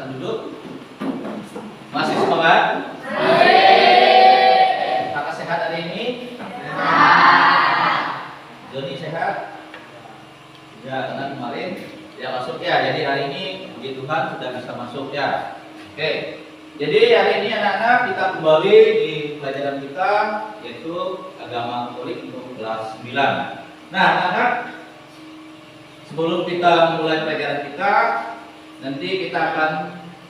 silakan duduk. Masih semangat? Kakak sehat hari ini? Joni sehat? Ya, karena kemarin ya masuk ya. Jadi hari ini puji Tuhan sudah bisa masuk ya. Oke. Jadi hari ini anak-anak kita kembali di pelajaran kita yaitu agama Katolik untuk kelas 9. Nah, anak-anak, sebelum kita mulai pelajaran kita, nanti kita akan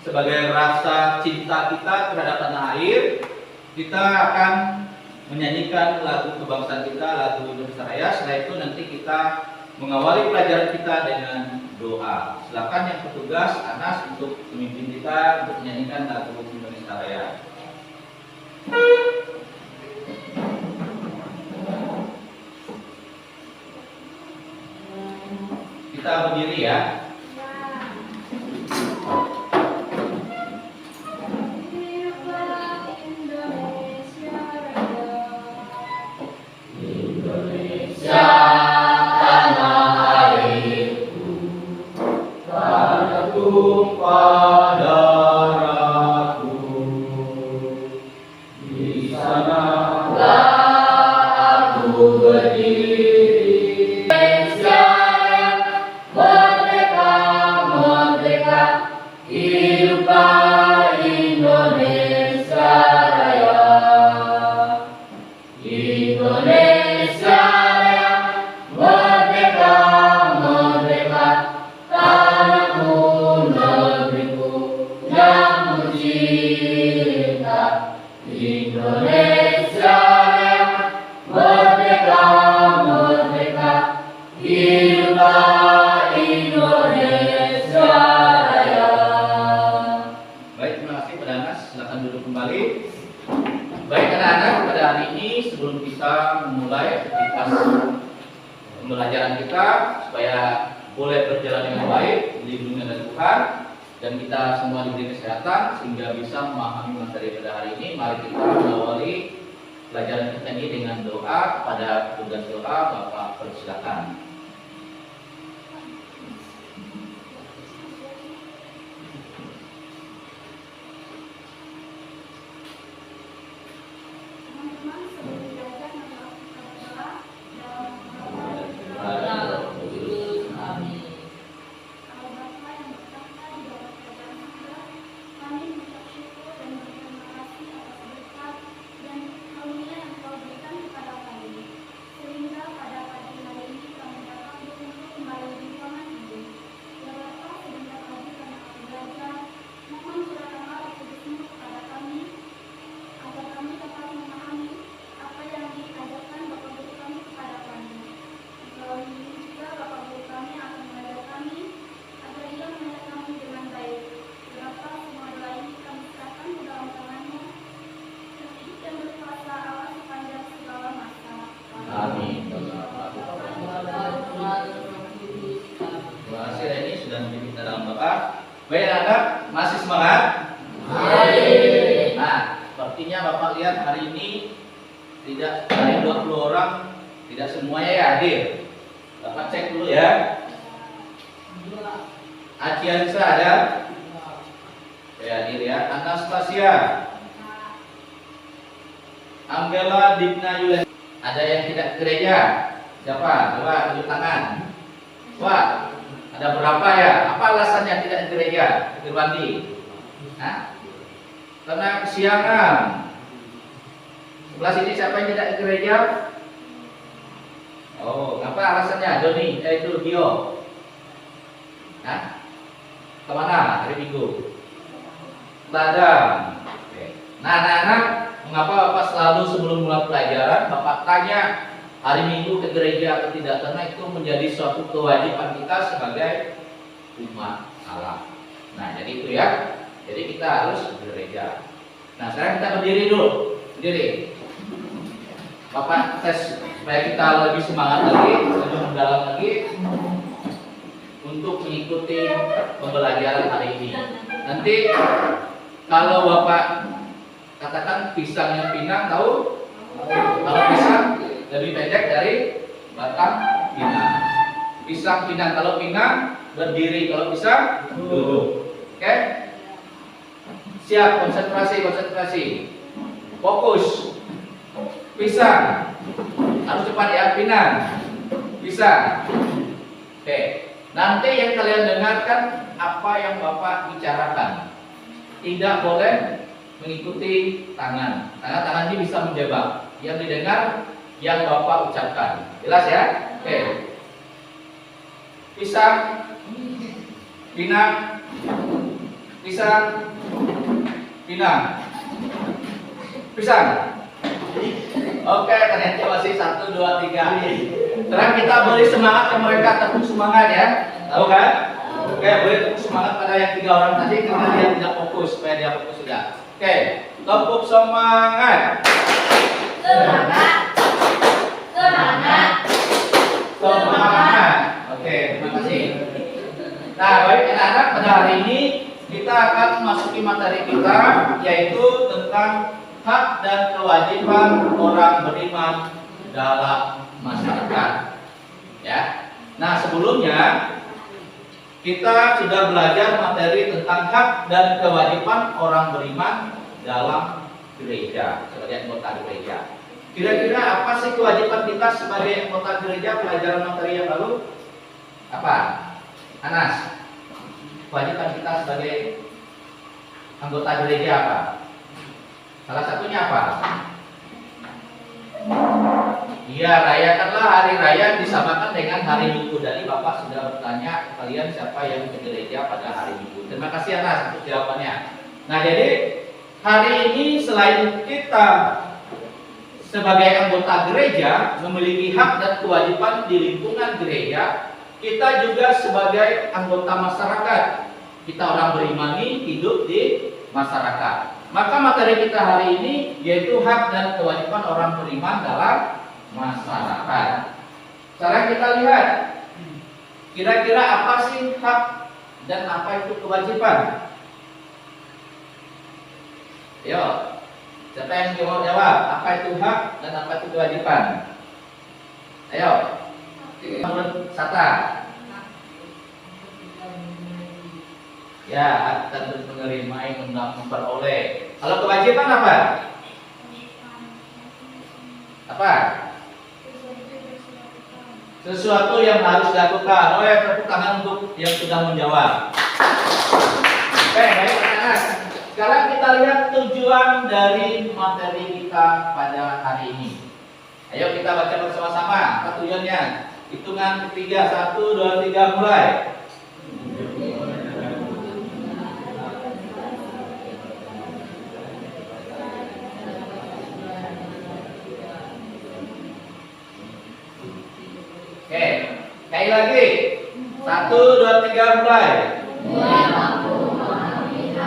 sebagai rasa cinta kita terhadap tanah air, kita akan menyanyikan lagu kebangsaan kita, lagu Indonesia Raya. Setelah itu nanti kita mengawali pelajaran kita dengan doa. Silakan yang petugas Anas untuk memimpin kita untuk menyanyikan lagu Indonesia Raya. Kita berdiri ya. Pembelajaran kita supaya boleh berjalan dengan baik, dilindungi oleh Tuhan, dan kita semua diberi kesehatan sehingga bisa memahami materi pada hari ini. Mari kita mengawali pelajaran kita ini dengan doa. Pada tugas doa, Bapak persilakan. Baik anak, masih semangat? Nah, sepertinya Bapak lihat hari ini tidak dari 20 orang, tidak semuanya ya hadir. Bapak cek dulu ya. Aciansa ada? Ya, hadir ya. Anastasia, Angela Digna Yulen. Ada yang tidak ke gereja? Siapa? Coba tunjuk tangan. Wah, ada berapa ya? Apa alasannya tidak ke gereja? Firwandi? Karena kesiangan. Sebelah sini siapa yang tidak ke gereja? Oh, apa alasannya? Joni, itu Gio. Kemana hari Minggu? Ladang. Nah, anak-anak, mengapa Bapak selalu sebelum mulai pelajaran Bapak tanya hari Minggu ke gereja atau tidak? Karena itu menjadi suatu kewajiban kita sebagai umat Allah. Nah, jadi itu ya. Jadi kita harus ke gereja. Nah, sekarang kita berdiri dulu. Berdiri. Bapak tes supaya kita lebih semangat lagi, lebih mendalam lagi untuk mengikuti pembelajaran hari ini. Nanti kalau Bapak katakan pisangnya pinang, tahu? Kalau pisang lebih pendek dari batang pinang. Pisang pinang, kalau pinang berdiri, kalau pisang duduk. Oke? Siap, konsentrasi, konsentrasi. Fokus. Pisang. Harus cepat ya, Pinang. Pisang. Oke. Nanti yang kalian dengarkan apa yang Bapak bicarakan. Tidak boleh mengikuti tangan. Karena tangan ini bisa menjebak. Yang didengar yang Bapak ucapkan. Jelas ya? Oke. Pisang. Pinang. Pisang. Pinang. Pisang. Oke, ternyata masih 1, 2, 3. Sekarang kita beri semangat ke mereka, tepuk semangat ya. Tahu kan? Oke, beri tepuk semangat pada yang 3 orang tadi karena dia tidak fokus, supaya dia fokus juga. Oke, tepuk semangat. Semangat. Semangat. Semangat. Oke, terima kasih. Nah, baik anak-anak, pada hari ini kita akan memasuki materi kita, yaitu tentang hak dan kewajiban orang beriman dalam masyarakat. Ya. Nah, sebelumnya kita sudah belajar materi tentang hak dan kewajiban orang beriman dalam gereja sebagai anggota gereja. Kira-kira apa sih kewajiban kita sebagai anggota gereja pelajaran materi yang lalu? Apa? Anas, kewajiban kita sebagai anggota gereja apa? Salah satunya apa? Iya, rayakanlah hari raya disamakan dengan hari Minggu. Jadi Bapak sudah bertanya kalian siapa yang ke gereja pada hari Minggu. Terima kasih Anas untuk jawabannya. Nah, jadi hari ini selain kita sebagai anggota gereja memiliki hak dan kewajiban di lingkungan gereja, kita juga sebagai anggota masyarakat. Kita orang berimani hidup di masyarakat. Maka materi kita hari ini yaitu hak dan kewajiban orang beriman dalam masyarakat. Sekarang kita lihat kira-kira apa sih hak dan apa itu kewajiban. Yo, siapa yang mau jawab? Apa itu hak dan apa itu kewajiban? Ayo, menurut Sata. Ya, dan menerima yang memperoleh. Kalau kewajiban apa? Apa? Sesuatu yang harus dilakukan. Oh ya, tepuk tangan untuk yang sudah menjawab. Oke, baik anak-anak. Sekarang kita lihat tujuan dari materi kita pada hari ini. Ayo kita baca bersama-sama. Apa tujuannya? Hitungan ketiga, 1, 2, 3, mulai. Oke, sekali lagi. 1, 2, 3, mulai.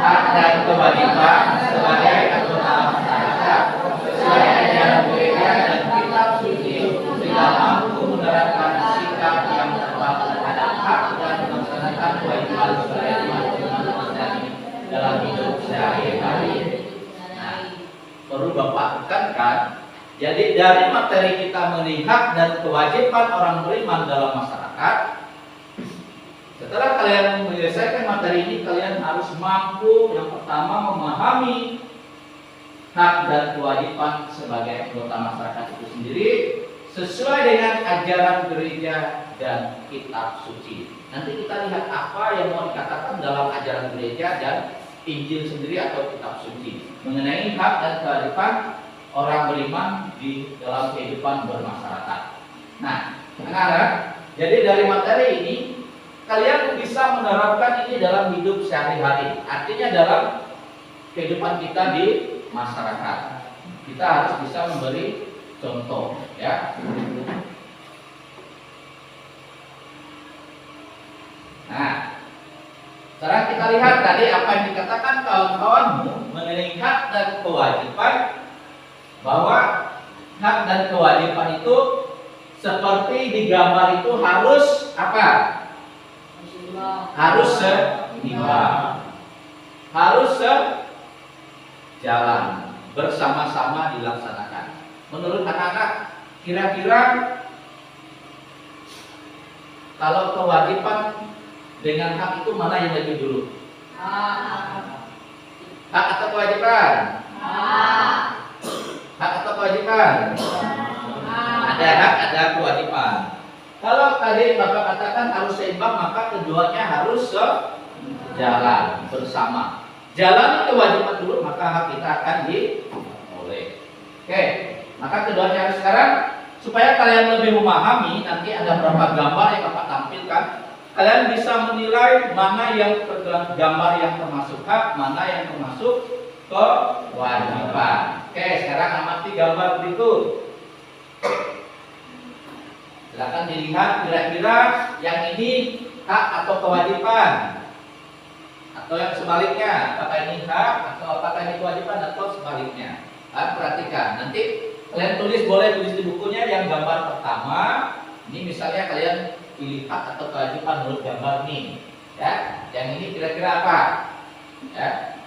Hak dan kewajiban sebagai anggota masyarakat sesuai ajaran gereja dan kitab suci sehingga mampu menerapkan sikap yang tepat terhadap hak dan melaksanakan kewajiban sebagai umat dalam hidup sehari-hari. Nah, perlu Bapak tekankan. Jadi dari materi kita melihat dan kewajiban orang beriman dalam masyarakat, setelah kalian menyelesaikan materi ini, kalian harus mampu yang pertama memahami hak dan kewajiban sebagai anggota masyarakat itu sendiri sesuai dengan ajaran gereja dan kitab suci. Nanti kita lihat apa yang mau dikatakan dalam ajaran gereja dan Injil sendiri atau kitab suci mengenai hak dan kewajiban orang beriman di dalam kehidupan bermasyarakat. Nah, anak-anak, jadi dari materi ini kalian bisa menerapkan ini dalam hidup sehari-hari. Artinya dalam kehidupan kita di masyarakat. Kita harus bisa memberi contoh, ya. Nah, sekarang kita lihat tadi apa yang dikatakan kawan-kawanmu mengenai hak dan kewajiban, bahwa hak dan kewajiban itu seperti di gambar itu harus apa? Harus seimbang, harus sejalan, bersama-sama dilaksanakan. Menurut anak-anak, kira-kira kalau kewajiban dengan hak itu mana yang lebih dulu? Hak atau kewajiban? Hak atau kewajiban? Ada hak, ada kewajiban. Kalau tadi Bapak katakan harus seimbang, maka keduanya harus sejalan bersama. Jalan kewajiban dulu, maka hak kita akan diperoleh. Oke, maka keduanya harus sekarang. Supaya kalian lebih memahami, nanti ada beberapa gambar yang Bapak tampilkan. Kalian bisa menilai mana yang gambar yang termasuk hak, mana yang termasuk kewajiban. Oke, sekarang amati gambar berikut. Silakan dilihat kira-kira yang ini hak atau kewajiban, atau yang sebaliknya. Apakah ini hak atau apakah ini kewajiban atau sebaliknya? Perhatikan. Nanti kalian boleh tulis di bukunya yang gambar pertama. Ini misalnya kalian pilih hak atau kewajiban menurut gambar ini. Ya, yang ini kira-kira apa? Ya,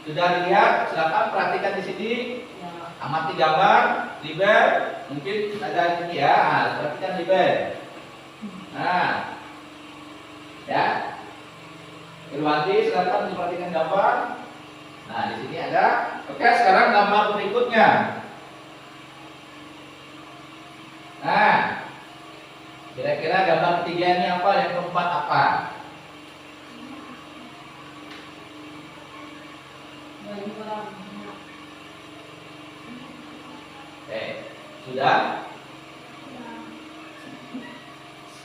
sudah dilihat? Silakan perhatikan di sini. Amati gambar, liber, mungkin ada ini ya. Perhatikan liber. Nah, ya. Irwanti, silakan diperhatikan gambar. Nah, di sini ada. Oke, sekarang gambar berikutnya. Nah, kira-kira gambar ketiga ini apa? Yang keempat apa? Oke, sudah?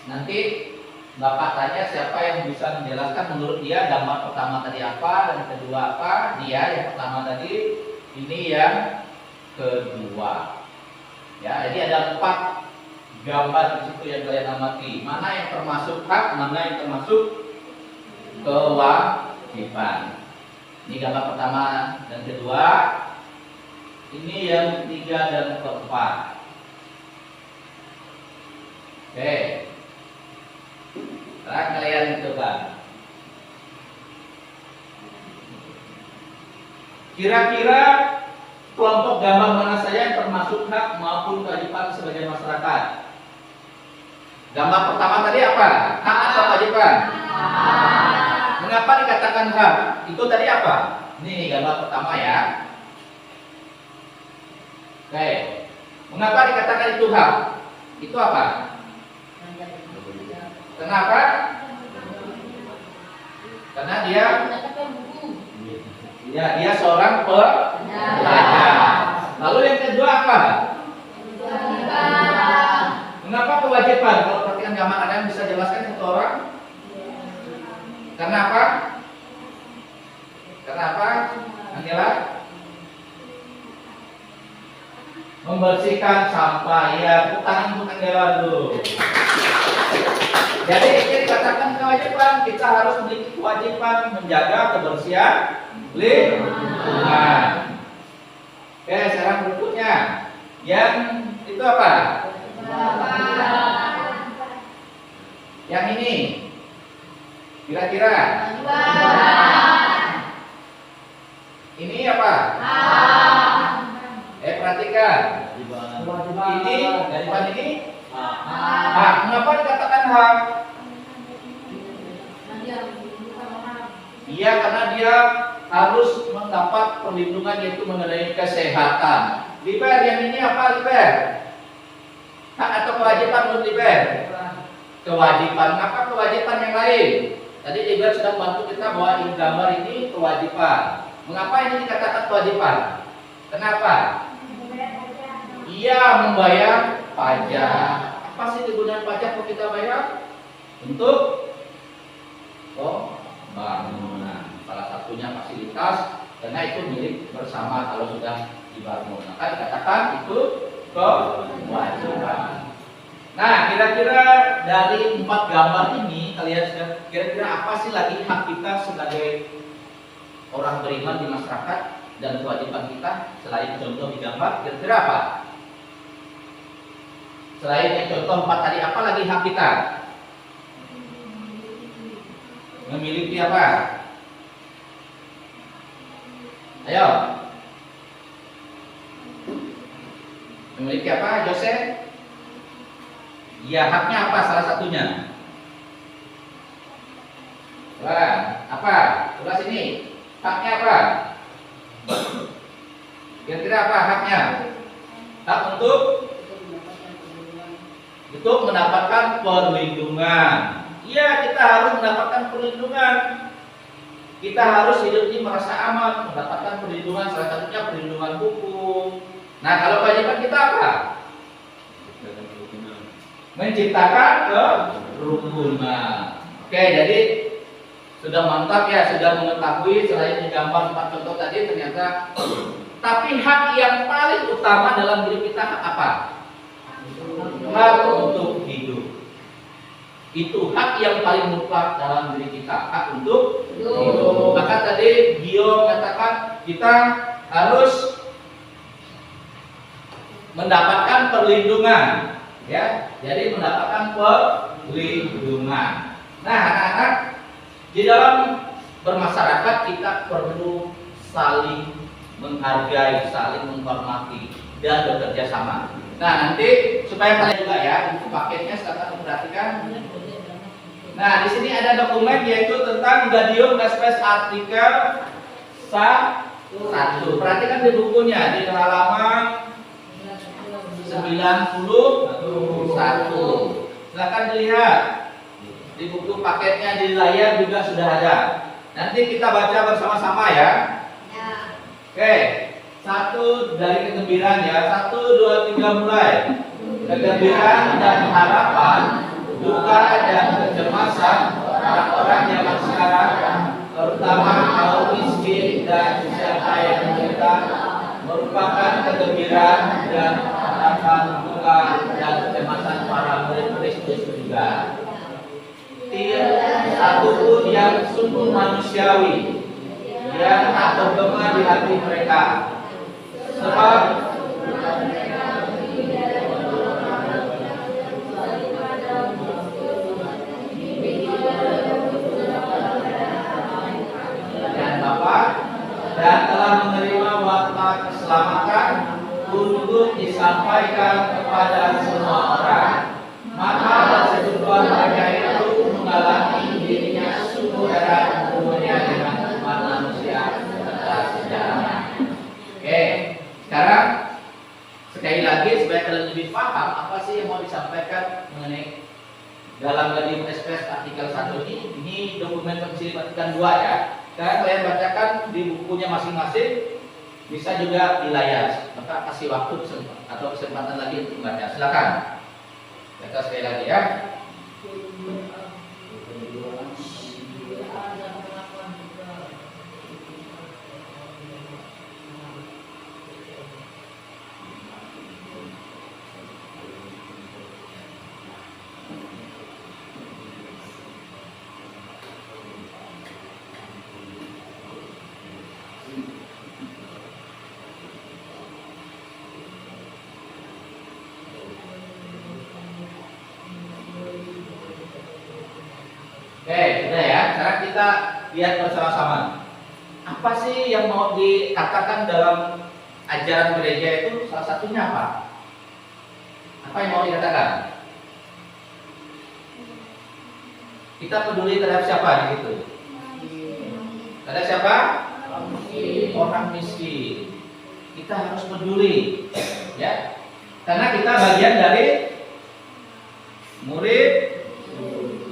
Nanti Bapak tanya siapa yang bisa menjelaskan menurut dia gambar pertama tadi apa dan kedua apa. Dia yang pertama tadi, ini yang kedua. Ya, jadi ada 4 gambar di situ yang kalian amati. Mana yang termasuk hak, mana yang termasuk kewajiban. Ini gambar pertama dan kedua. Ini yang ketiga dan keempat. Oke. Sekarang kalian coba. Kira-kira kelompok gambar mana saja yang termasuk hak maupun kewajiban sebagai masyarakat? Gambar pertama tadi apa? Hak atau kewajiban? Mengapa dikatakan hak? Itu tadi apa? Ini gambar pertama ya. Oke. Mengapa dikatakan itu hak? Itu apa? Kenapa? Karena dia seorang pelajar. Lalu yang kedua apa? Mengapa kewajiban? Kalau perhatikan gambar, ada yang bisa jelaskan satu orang? Karena apa? Karena apa? Angela? Membersihkan sampah. Ya, tepuk tangan untuk Angela dulu. Jadi ini dikatakan kewajiban, kita harus memiliki kewajiban menjaga kebersihan lingkungan. Oke, sekarang berikutnya yang itu apa? Yang ini kira-kira ini apa? Perhatikan. Ini kewajiban ini hak. Mengapa dikatakan hak? Iya, karena dia harus mendapat perlindungan, yaitu mengenai kesehatan. Liber, yang ini apa Liber? Hak atau kewajiban menurut Liber? Kewajiban. Mengapa kewajiban yang lain? Tadi Liber sudah membantu kita bahwa ini gambar ini kewajiban. Mengapa ini dikatakan kewajiban? Kenapa? Ia membayar pajak. Apa sih kegunaan pajak yang kita bayar? Untuk bangunan. Salah satunya fasilitas, karena itu milik bersama kalau sudah dibangun. Maka dikatakan itu kewajiban. Nah, kira-kira dari 4 gambar ini kalian sudah kira-kira apa sih lagi hak kita sebagai orang beriman di masyarakat dan kewajiban kita selain contoh di gambar? Kira-kira apa? Selain yang contoh 4 tadi, apa lagi hak kita? Memiliki apa? Ayo. Memiliki apa, Jose? Ya, haknya apa salah satunya? Wah, apa? Coba sini. Haknya apa? Kira-kira apa haknya? Hak untuk mendapatkan perlindungan. Iya, kita harus mendapatkan perlindungan. Kita harus hidup ini merasa aman, mendapatkan perlindungan, salah satunya perlindungan hukum. Nah, kalau kewajiban kita apa? Menciptakan kerukunan. Oke, jadi sudah mantap ya, sudah mengetahui selain digambar 4 contoh tadi ternyata. Tapi hak yang paling utama dalam diri kita apa? Hak untuk hidup. Itu hak yang paling mutlak dalam diri kita, hak untuk hidup. Maka tadi Gio mengatakan kita harus mendapatkan perlindungan, ya. Jadi mendapatkan perlindungan. Nah, anak-anak, di dalam bermasyarakat kita perlu saling menghargai, saling menghormati dan bekerja sama. Nah, nanti supaya kalian juga ya, buku paketnya silakan perhatikan. Nah, di sini ada dokumen yaitu tentang Gadium Gaspes artikel 1. Perhatikan di bukunya di halaman 91. Silakan dilihat. Di buku paketnya di layar juga sudah ada. Nanti kita baca bersama-sama ya. Oke. 1 dari kegembiraan ya. 1, 2, 3 mulai. Kegembiraan dan harapan, duka dan kecemasan orang-orang zaman sekarang, terutama kaum miskin dan siapa yang menderita, merupakan kegembiraan dan harapan, duka dan kecemasan para murid Kristus juga. Tiada satupun yang sungguh manusiawi yang tak bergema di hati mereka. Sebab dan Bapa dan telah menerima warta keselamatan untuk disampaikan kepada semua orang. Maka persekutuan mereka itu mengalami dirinya sungguh erat hubungannya dengan umat manusia serta sejarahnya. Oke, sekarang sekali lagi supaya kalian lebih paham apa sih yang mau disampaikan mengenai dalam Gadium Gaspes artikel 1 ini dokumen komisi Vatikan 2 ya. Sekarang kalian bacakan di bukunya masing-masing, bisa juga di layar. Maka kasih waktu atau kesempatan lagi untuk membaca. Silakan. Baca sekali lagi ya. Oke, sudah ya. Sekarang kita lihat bersama-sama. Apa sih yang mau dikatakan dalam ajaran gereja itu? Salah satunya apa? Apa yang mau dikatakan? Kita peduli terhadap siapa di situ? Terhadap siapa? Orang miskin. Kita harus peduli, ya. Karena kita bagian dari murid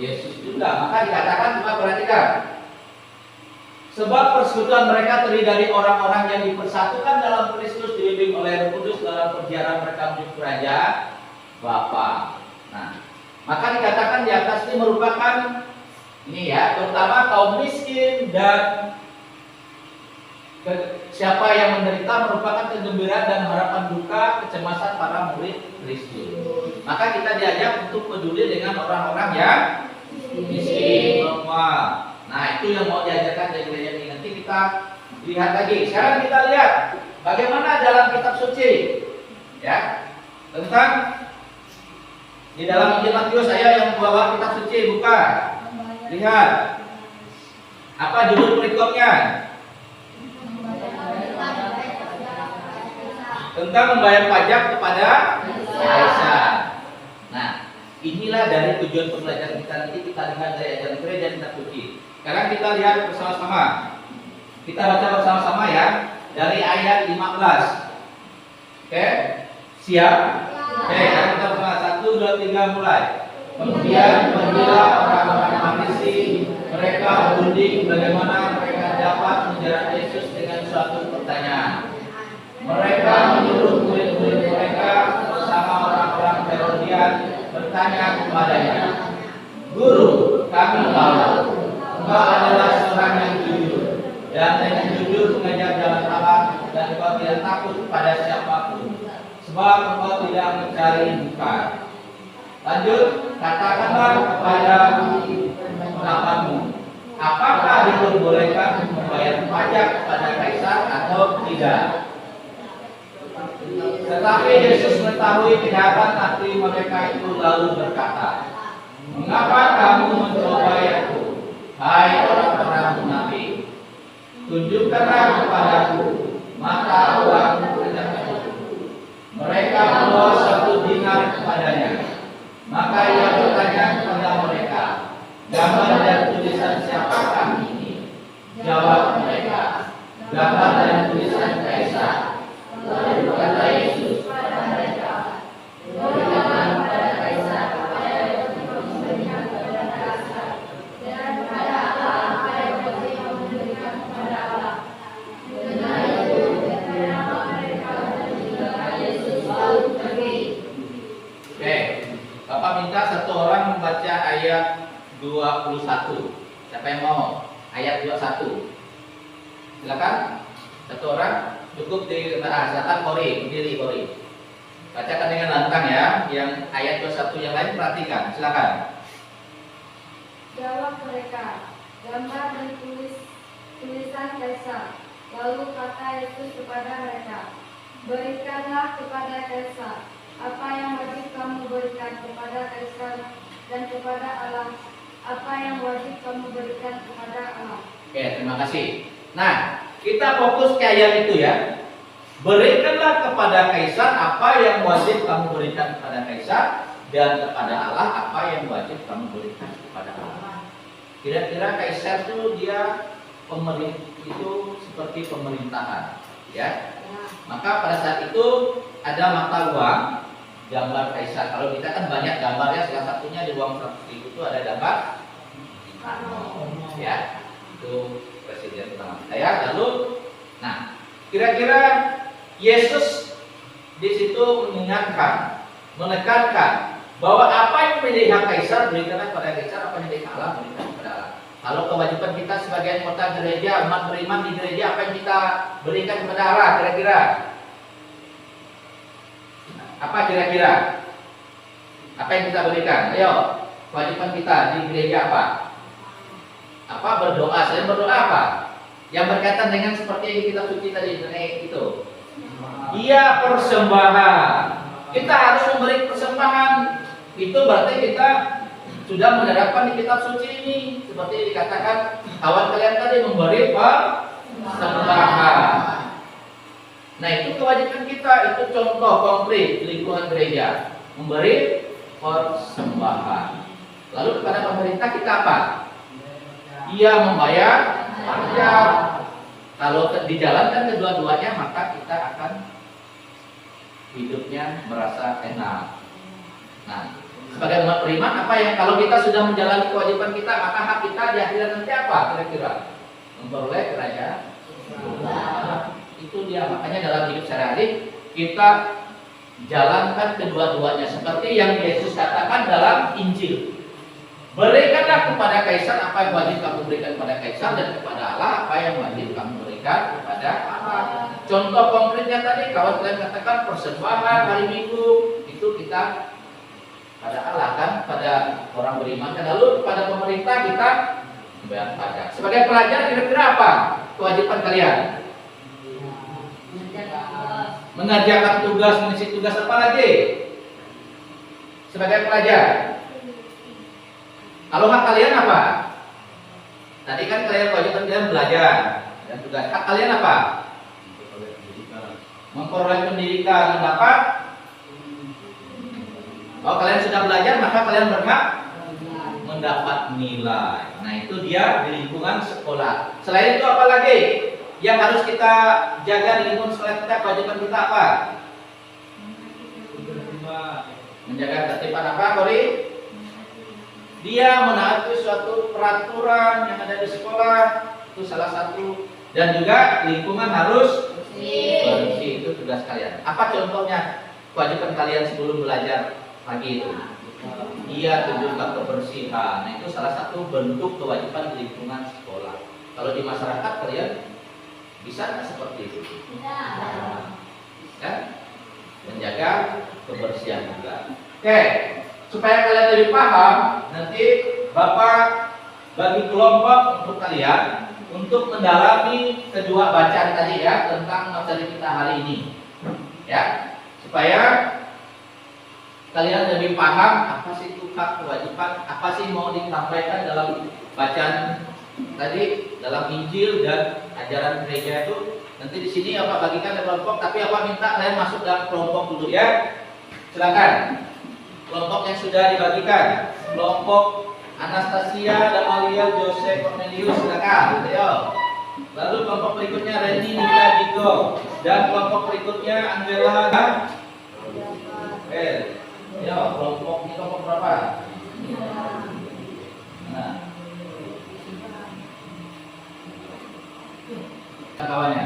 Yesus juga. Maka dikatakan, cuma perhatikan, sebab persekutuan mereka terdiri dari orang-orang yang dipersatukan dalam Kristus, dibimbing oleh Roh Kudus dalam perjalanan mereka menuju kerajaan Bapa. Nah, maka dikatakan di atas ini merupakan ini ya, terutama kaum miskin dan siapa yang menderita merupakan kegembiraan dan harapan duka, kecemasan para murid Kristus. Maka kita diajak untuk peduli dengan orang-orang yang miskin, lemah. Nah, itu yang mau diajarkan dari gereja ini. Nanti kita lihat lagi. Sekarang kita lihat bagaimana dalam kitab suci, ya, tentang di dalam Injil Matius. Saya yang bawa kitab suci, buka. Lihat apa judul perikopnya? Tentang membayar pajak kepada Kaisar. Nah, inilah dari tujuan pembelajaran kita. Nanti kita lihat dari ajaran gereja kitab suci. Sekarang kita lihat bersama-sama. Kita baca bersama-sama ya. dari ayat 15. Oke, siap? Oke, kita mulai 1, 2, 3 mulai. Kemudian pergilah orang-orang Farisi, mereka berunding bagaimana mereka dapat menjerat Yesus dengan suatu pertanyaan. Mereka menyuruh murid-murid mereka bersama orang-orang Herodian bertanya kepadanya, "Guru, kami tahu Engkau adalah seorang yang jujur dan dengan jujur mengajar jalan Allah dan Engkau tidak takut pada siapapun, sebab Engkau tidak mencari muka. Lanjut, katakanlah kepada pendapatmu, apakah diperbolehkan membayar pajak kepada kaisar atau tidak?" Tetapi Yesus mengetahui kejahatan hati mereka itu lalu berkata, "Mengapa kamu mencobai aku, hai orang-orang munafik? Tunjukkanlah kepadaku mata uang pajak itu." Mereka membawa 1 dinar kepadanya. Maka ia bertanya kepada mereka, "Gambar dan tulisan siapakah ini?" Jawab mereka, "Gambar dan tulisan Kaisar." Lalu berkata Yesus kepada mereka, "Berikanlah kepada Kaisar apa yang wajib memberikan kepada Kaisar, dan kepada Allah apa yang wajib memberikan kepada Allah." Dengan itu, kenapa mereka meninggalkan Yesus lalu pergi. Oke, Bapak minta satu orang membaca ayat 21. Siapa yang mau? Ayat 21. Silakan. Satu orang. Cukup di silakan Kori, berdiri Kori. Bacakan dengan lantang ya. Yang ayat 21 yang lain perhatikan. Silakan. Jawab mereka, "Gambar dan tulisan Kaisar." Lalu kata Yesus kepada mereka, "Berikanlah kepada Kaisar apa yang wajib kamu berikan kepada Kaisar, dan kepada Allah apa yang wajib kamu berikan kepada Allah." Oke, terima kasih. Nah, kita fokus ke ayat itu ya. Berikanlah kepada Kaisar apa yang wajib kamu berikan kepada Kaisar, dan kepada Allah apa yang wajib kamu berikan kepada Allah. Kira-kira Kaisar itu dia pemerintah, itu seperti pemerintahan, ya. Maka pada saat itu ada mata uang gambar Kaisar. Kalau kita kan banyak gambarnya, salah satunya di uang 100.000 itu ada gambar, ya, itu presiden pertama saya. Lalu, nah, kira-kira Yesus di situ mengingatkan, menekankan bahwa apa yang menjadi hak Kaisar berikanlah kepada Kaisar, apa yang menjadi hak Allah berikan kepada Allah. Kalau kewajiban kita sebagai anggota gereja, umat beriman di gereja, apa yang kita berikan kepada Allah kira-kira? Apa kira-kira? Apa yang kita berikan? Ayo, kewajiban kita di gereja apa? Apa? Berdoa. Selain berdoa apa? Yang berkaitan dengan seperti yang kita suci tadi itu. Iya, persembahan. Kita harus memberi persembahan. Itu berarti kita sudah menerapkan di kitab suci ini. Seperti dikatakan kawan kalian tadi, memberi persembahan. Nah, itu kewajiban kita. Itu contoh konkret di lingkungan gereja, memberi persembahan. Lalu kepada pemerintah kita apa? Ia membayar pajak. Kalau dijalankan kedua-duanya, maka kita akan hidupnya merasa enak. Nah, sebagai umat beriman, apa yang kalau kita sudah menjalani kewajiban kita, maka hak kita di akhirat nanti apa kira-kira? Memperoleh kerajaan. Itu dia. Makanya dalam hidup sehari-hari kita jalankan kedua-duanya seperti yang Yesus katakan dalam Injil. Berikanlah kepada Kaisar apa yang wajib kamu berikan kepada Kaisar, dan kepada Allah apa yang wajib kamu berikan kepada Allah. Contoh konkretnya tadi, kalau kalian katakan persembahan hari Minggu, itu kita pada Allah kan, pada orang beriman. Dan lalu kepada pemerintah kita membayar pajak. Sebagai pelajar kira-kira apa kewajiban kalian? Mengerjakan tugas, mengisi tugas apa lagi? Sebagai pelajar. Kalau hak kalian apa? Tadi kan kalian kewajiban kalian belajar dan tugas. Hak kalian apa? Memperoleh pendidikan, mendapat. Kalau kalian sudah belajar, maka kalian berhak mendapat nilai. Nah, itu dia di lingkungan sekolah. Selain itu apa lagi? yang harus kita jaga di lingkungan sekolah kita, kewajiban kita apa? Menjaga ketertiban apa, Kori? Dia menaati suatu peraturan yang ada di sekolah, itu salah satu. Dan juga lingkungan harus bersih, itu tugas kalian. Apa contohnya kewajiban kalian sebelum belajar pagi itu? Iya, tunjukkan kebersihan. Nah, itu salah satu bentuk kewajiban di lingkungan sekolah. Kalau di masyarakat kalian bisa nggak seperti itu? Ya? Menjaga kebersihan juga. Oke, supaya kalian lebih paham, nanti Bapak bagi kelompok untuk kalian untuk mendalami kedua bacaan tadi ya tentang materi kita hari ini. Ya, supaya kalian lebih paham apa sih itu hak kewajiban, apa sih mau disampaikan dalam bacaan tadi dalam Injil dan ajaran gereja itu. Nanti di sini apa bagikan ke kelompok, tapi apa minta kalian masuk dalam kelompok dulu ya. Silakan. Kelompok yang sudah dibagikan, kelompok Anastasia, Damalia, Jose, Cornelius, silakan. Ayo. Lalu kelompok berikutnya Reni, Nika, Diko, dan kelompok berikutnya Angela. Ayo, kelompok ini kelompok berapa? Nah. Kawannya.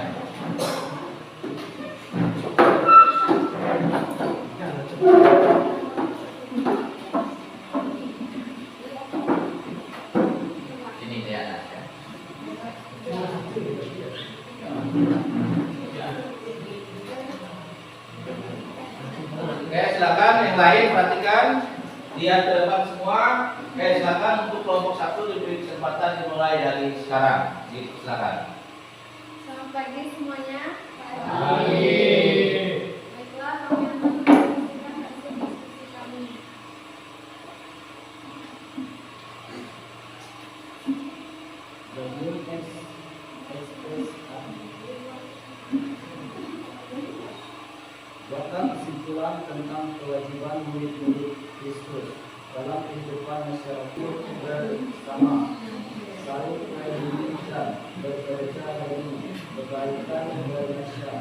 Ini dia anaknya. Oke, silakan yang lain perhatikan, lihat ke depan semua. Oke, silakan untuk kelompok 1 diberi kesempatan dimulai dari sekarang. Silakan. Selamat pagi semuanya. Pagi. Baiklah, kami akan menyaksikan hasil diskusi kami. Buatkan kesimpulan tentang kewajiban murid-murid Kristus dalam kehidupan masyarakat bersama, saling melindungi dan bekerja demi kebaikan Indonesia.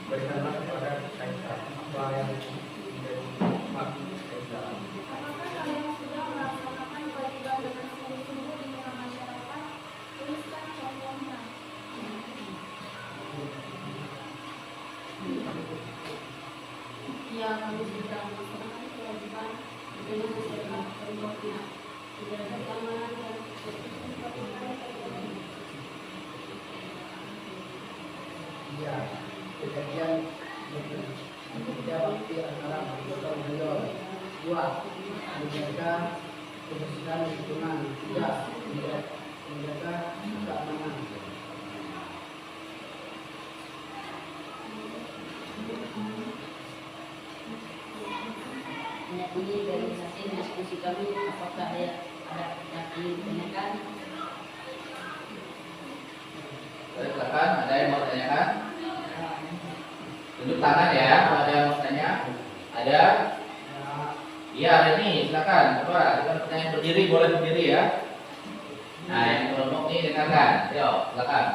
Berkenan pada Kaisar apa yang menjadi hak Kaisar. Apakah kalian sudah melaksanakan kewajiban dengan sungguh-sungguh di tengah masyarakat? Tuliskan contohnya. Ya, kami sudah melaksanakan kewajiban dengan masyarakat kelompoknya, menjaga keamanan dan ketertiban. Ya, kejadian bekerja bakti antara anggota beliau. 2. Menjaga kebersihan lingkungan. 3. Menjaga keamanan. Ini dari hasil diskusi kami, apakah ada yang ingin ditanyakan? Silakan, ada yang mau tanyakan? Tunjuk tangan ya, kalau ada yang mau tanya. Ada? Iya, Reni, silakan. Coba, kita pertanyaan berdiri, boleh berdiri ya. Nah, yang kelompok ini dengarkan. Ayo, silakan.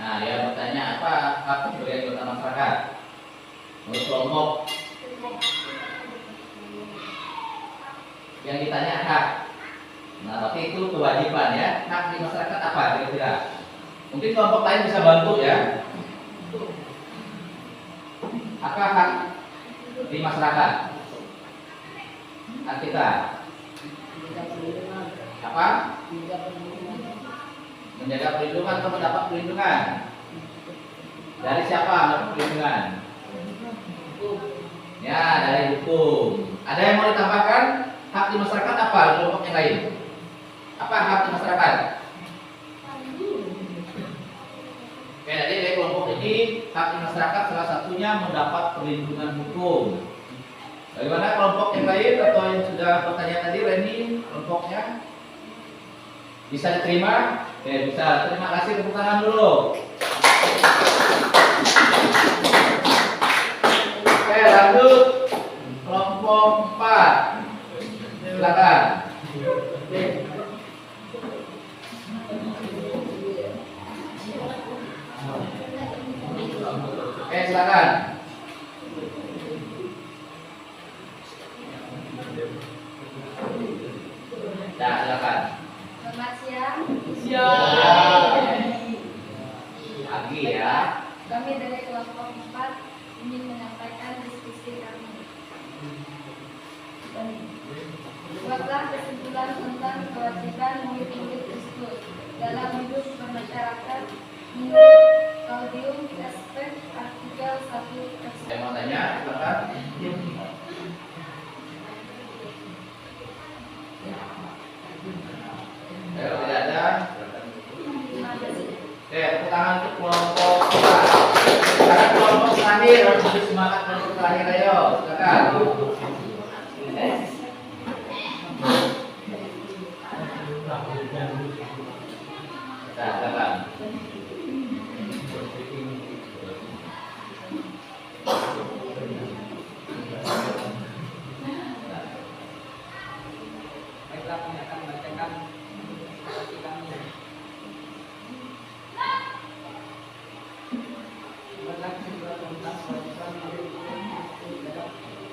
Nah, dia bertanya apa hak sebagai anggota masyarakat menurut kelompok yang ditanya hak. Nah, berarti itu kewajiban ya. Hak di masyarakat apa kira-kira? Mungkin kelompok lain bisa bantu ya. Apa hak di masyarakat? Hak kita Menjaga perlindungan, apa? menjaga perlindungan. Menjaga perlindungan atau mendapat perlindungan? Dari siapa mendapat perlindungan? Ya, dari hukum. Ada yang mau ditambahkan? Hak di masyarakat apa? Kelompok yang lain. Apa hak di masyarakat? Oke, jadi dari kelompok ini hak di masyarakat salah satunya mendapat perlindungan hukum. Bagaimana kelompok yang lain atau yang sudah bertanya tadi, Reni, kelompoknya? Bisa diterima? Oke, bisa. Terima kasih, tepuk tangan dulu. Oke, lanjut kelompok 4. silakan. Oke, silakan. Nah, silakan. Selamat siang. Pagi ya. Kami dari kelompok 4 ingin menyampaikan diskusi kami. Buatlah kesimpulan tentang kewajiban mengikuti Kristus dalam hidup bermasyarakat menurut Gaudium et Spes artikel 1. Saya mau tanya, silakan. Ayo, tidak ada. Terima kasih. Oke, tepuk tangan untuk kelompok 4. Sekarang kelompok terakhir harus lebih semangat kelompok terakhir, ayo, silakan. Nah, silakan. Baiklah, kami akan membacakan diskusi kami. Buatlah kesimpulan tentang kewajiban mengikuti Kristus dalam hidup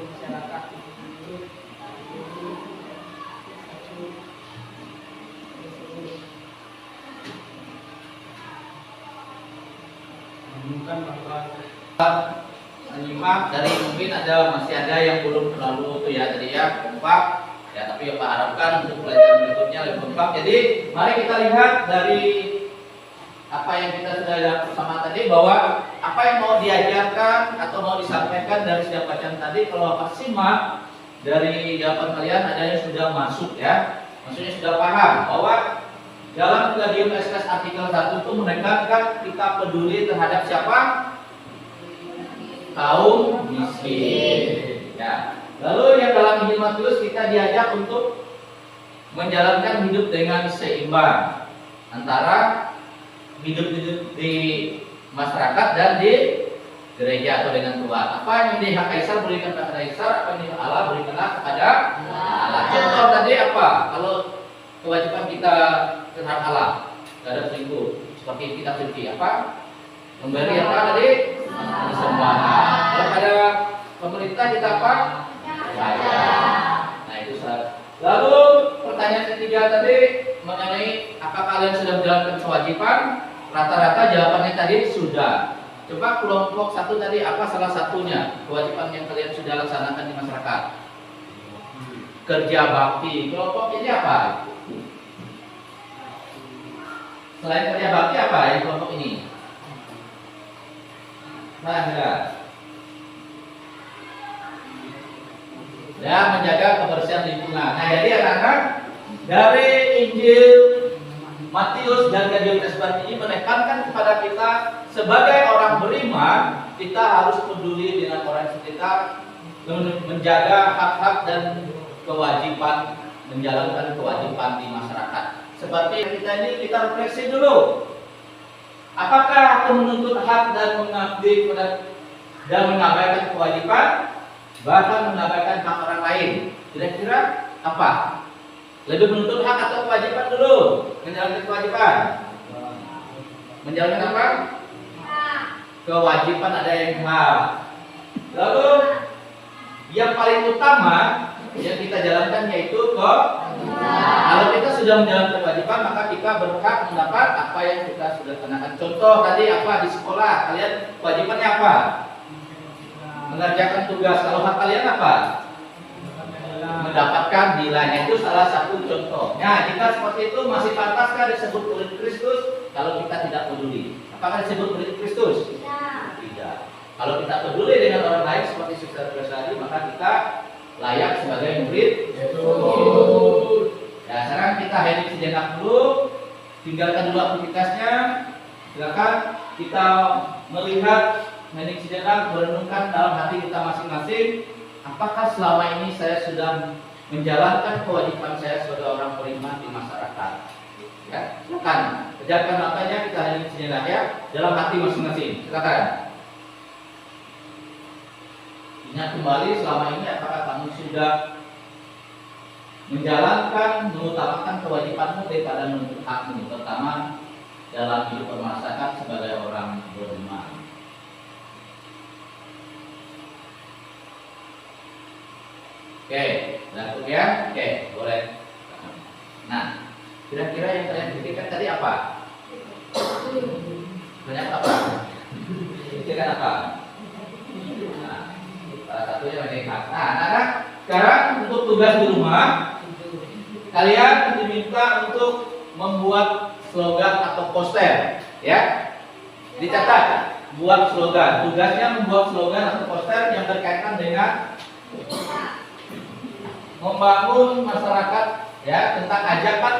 masyarakat menurut Gaudium menemukan bahwa Menyimak dari mungkin masih ada yang belum terlalu itu ya tadi ya kompak ya, tapi Pak harapkan untuk pelajaran berikutnya lebih kompak. Jadi mari kita lihat dari apa yang kita sudah lihat bersama tadi, bahwa apa yang mau diajarkan atau mau disampaikan dari setiap bacaan tadi, kalau Bapak simak dari jawaban kalian ada yang sudah masuk ya, maksudnya sudah paham bahwa dalam Gaudium et Spes artikel 1 itu menekankan kita peduli terhadap siapa? Kaum miskin. Ya. Lalu yang dalam Injil Matius kita diajak untuk menjalankan hidup dengan seimbang antara hidup di masyarakat dan di gereja atau dengan Tuhan. Apa yang dihak Kaisar berikan kepada Kaisar, apa yang dihak Allah berikanlah kepada Allah. Contoh tadi apa? Kalau kewajiban kita terhadap Allah, terhadap selingkuh, seperti kita suci apa? Memberi apa tadi? Persembahan. Kalau pada pemerintah kita apa? Nah itu salah. Lalu pertanyaan ketiga tadi mengenai apakah kalian sudah menjalankan kewajiban? Rata-rata jawabannya tadi sudah. Coba kelompok 1 tadi apa salah satunya kewajiban yang kalian sudah laksanakan di masyarakat? Kerja bakti. Kelompok ini apa? Selain kerja bakti apa yang kelompok ini? Ya, menjaga kebersihan lingkungan. Nah, jadi anak-anak dari Injil Matius dan Gaudium et Spes ini menekankan kepada kita sebagai orang beriman, kita harus peduli dengan orang sekitar, menjaga hak-hak dan kewajiban, menjalankan kewajiban di masyarakat. Seperti kita ini, kita refleksi dulu. Apakah aku menuntut hak dan mengabdi dan mengabaikan kewajiban, bahkan mengabaikan hak orang lain? Kira-kira apa? Lebih menuntut hak atau kewajiban dulu? Menjalankan kewajiban. Menjalankan apa? Kewajiban ada yang hak. Lalu yang paling utama yang kita jalankan yaitu kalau kita sudah menjalankan kewajiban, maka kita berhak mendapat apa yang kita sudah kenakan. Contoh tadi apa di sekolah, kalian kewajibannya apa? Mengerjakan tugas. Kalau hak kalian apa? Mendapatkan nilainya. Itu salah satu contoh. Nah, jika seperti itu masih pantaskah disebut murid Kristus kalau kita tidak peduli? Apakah disebut murid Kristus? Tidak. Kalau kita peduli dengan orang lain seperti Suster Bersari, maka kita layak sebagai murid Yesus. Ya, sekarang kita hening sejenak dulu, tinggalkan dulu aktivitasnya. Silakan kita melihat, hening sejenak, merenungkan dalam hati kita masing-masing. Apakah selama ini saya sudah menjalankan kewajiban saya sebagai orang beriman di masyarakat? Ya, silakan pejamkan matanya, kita hening sejenak ya, dalam hati masing-masing. Silakan. Ingat kembali selama ini apakah kamu sudah menjalankan, mengutamakan kewajibanmu daripada menuntut hakmu, terutama dalam hidup bermasyarakat sebagai orang beriman. Oke, udah cukup ya? Oke, boleh. Nah, kira-kira yang kalian pikirkan tadi apa? Banyak apa? Pikirkan apa? Nah, salah satunya meningkat. Nah, anak-anak, sekarang untuk tugas di rumah, kalian diminta untuk membuat slogan atau poster, ya. Dicatat, buat slogan. Tugasnya membuat slogan atau poster yang berkaitan dengan membangun masyarakat, ya, tentang ajakan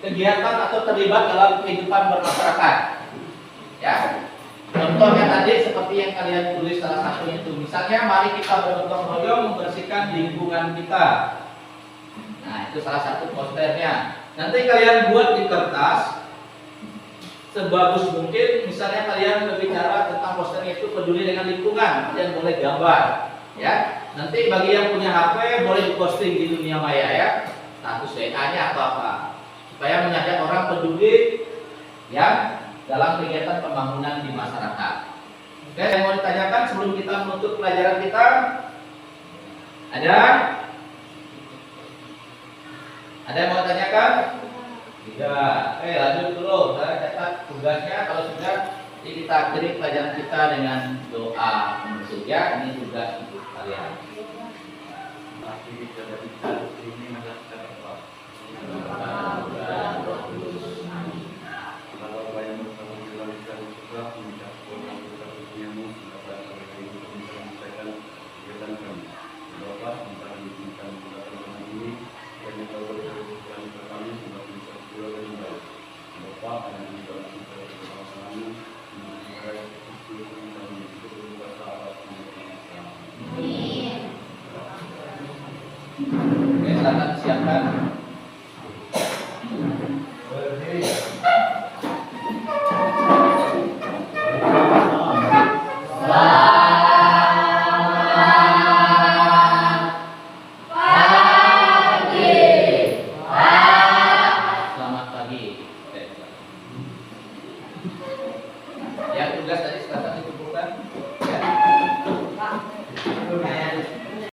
kegiatan atau terlibat dalam kehidupan bermasyarakat, ya. Contohnya tadi seperti yang kalian tulis salah satunya itu, misalnya mari kita bergotong royong membersihkan lingkungan kita. Nah, itu salah satu posternya. Nanti kalian buat di kertas sebagus mungkin. Misalnya kalian berbicara tentang posternya itu peduli dengan lingkungan, kalian boleh gambar, ya. Nanti bagi yang punya HP boleh diposting di dunia maya, ya, status WA-nya atau apa, supaya mengajak orang peduli, ya, dalam kegiatan pembangunan di masyarakat. Oke, saya mau ditanyakan sebelum kita menutup pelajaran kita. Ada yang mau tanyakan? Tidak. Oke, lanjut dulu. Saya catat tugasnya. Kalau sudah, jadi kita akhiri pelajaran kita dengan doa penutup, ya. Ini tugas untuk kalian. Oke, silakan siapkan.